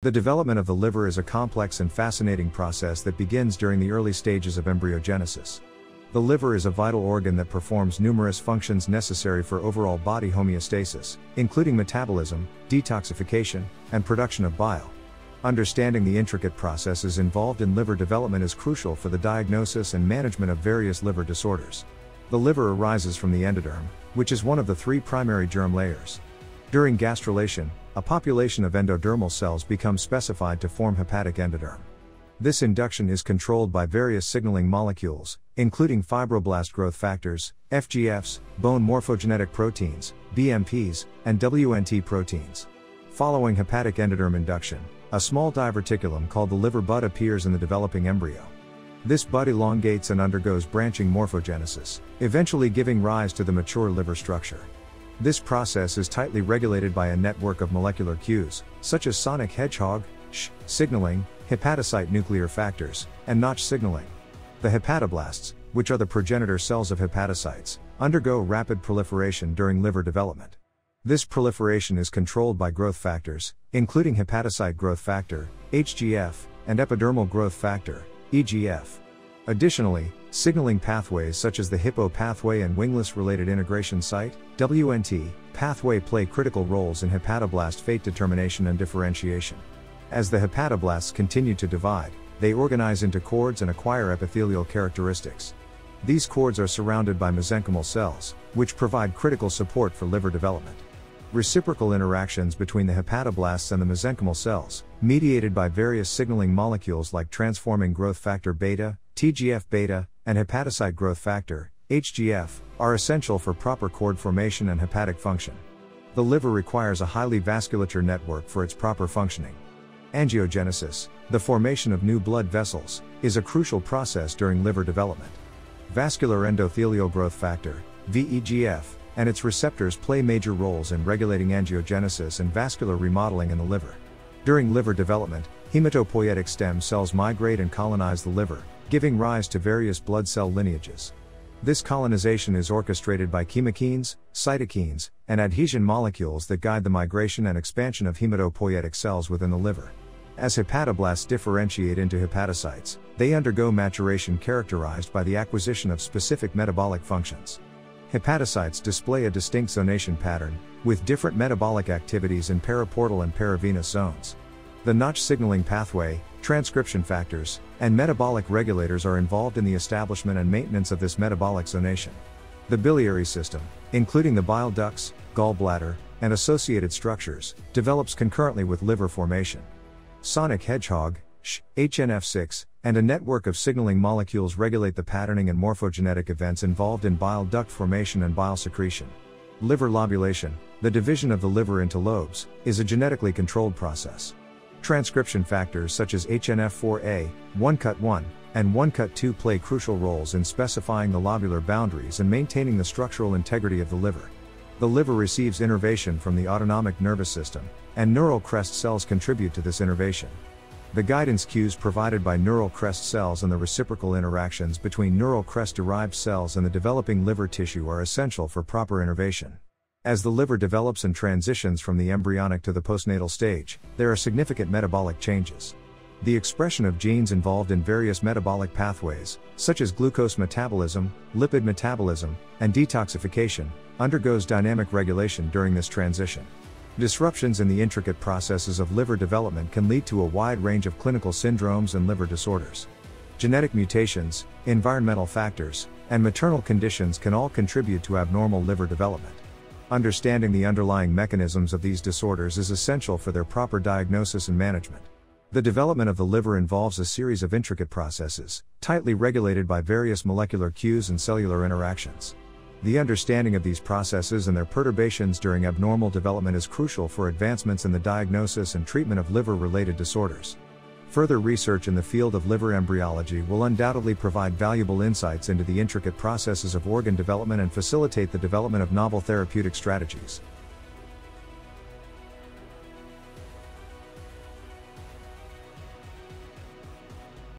The development of the liver is a complex and fascinating process that begins during the early stages of embryogenesis. The liver is a vital organ that performs numerous functions necessary for overall body homeostasis, including metabolism, detoxification, and production of bile. Understanding the intricate processes involved in liver development is crucial for the diagnosis and management of various liver disorders. The liver arises from the endoderm, which is one of the three primary germ layers. During gastrulation, a population of endodermal cells becomes specified to form hepatic endoderm. This induction is controlled by various signaling molecules, including fibroblast growth factors, FGFs, bone morphogenetic proteins, BMPs, and WNT proteins. Following hepatic endoderm induction, a small diverticulum called the liver bud appears in the developing embryo. This bud elongates and undergoes branching morphogenesis, eventually giving rise to the mature liver structure. This process is tightly regulated by a network of molecular cues, such as sonic hedgehog signaling, hepatocyte nuclear factors, and Notch signaling. The hepatoblasts, which are the progenitor cells of hepatocytes, undergo rapid proliferation during liver development. This proliferation is controlled by growth factors, including hepatocyte growth factor, HGF, and epidermal growth factor, EGF. Additionally, signaling pathways such as the Hippo pathway and wingless-related integration site, WNT, pathway play critical roles in hepatoblast fate determination and differentiation. As the hepatoblasts continue to divide, they organize into cords and acquire epithelial characteristics. These cords are surrounded by mesenchymal cells, which provide critical support for liver development. Reciprocal interactions between the hepatoblasts and the mesenchymal cells, mediated by various signaling molecules like transforming growth factor beta, TGF-beta, and hepatocyte growth factor, HGF, are essential for proper cord formation and hepatic function. The liver requires a highly vasculature network for its proper functioning. Angiogenesis, the formation of new blood vessels, is a crucial process during liver development. Vascular endothelial growth factor, VEGF, and its receptors play major roles in regulating angiogenesis and vascular remodeling in the liver. During liver development, hematopoietic stem cells migrate and colonize the liver, giving rise to various blood cell lineages. This colonization is orchestrated by chemokines, cytokines, and adhesion molecules that guide the migration and expansion of hematopoietic cells within the liver. As hepatoblasts differentiate into hepatocytes, they undergo maturation characterized by the acquisition of specific metabolic functions. Hepatocytes display a distinct zonation pattern, with different metabolic activities in periportal and paravenous zones. The Notch signaling pathway, transcription factors, and metabolic regulators are involved in the establishment and maintenance of this metabolic zonation. The biliary system, including the bile ducts, gallbladder, and associated structures, develops concurrently with liver formation. Sonic hedgehog, HNF6, and a network of signaling molecules regulate the patterning and morphogenetic events involved in bile duct formation and bile secretion. Liver lobulation, the division of the liver into lobes, is a genetically controlled process. Transcription factors such as HNF4A, 1-cut1, and 1-cut2 play crucial roles in specifying the lobular boundaries and maintaining the structural integrity of the liver. The liver receives innervation from the autonomic nervous system, and neural crest cells contribute to this innervation. The guidance cues provided by neural crest cells and the reciprocal interactions between neural crest-derived cells and the developing liver tissue are essential for proper innervation. As the liver develops and transitions from the embryonic to the postnatal stage, there are significant metabolic changes. The expression of genes involved in various metabolic pathways, such as glucose metabolism, lipid metabolism, and detoxification, undergoes dynamic regulation during this transition. Disruptions in the intricate processes of liver development can lead to a wide range of clinical syndromes and liver disorders. Genetic mutations, environmental factors, and maternal conditions can all contribute to abnormal liver development. Understanding the underlying mechanisms of these disorders is essential for their proper diagnosis and management. The development of the liver involves a series of intricate processes, tightly regulated by various molecular cues and cellular interactions. The understanding of these processes and their perturbations during abnormal development is crucial for advancements in the diagnosis and treatment of liver-related disorders. Further research in the field of liver embryology will undoubtedly provide valuable insights into the intricate processes of organ development and facilitate the development of novel therapeutic strategies.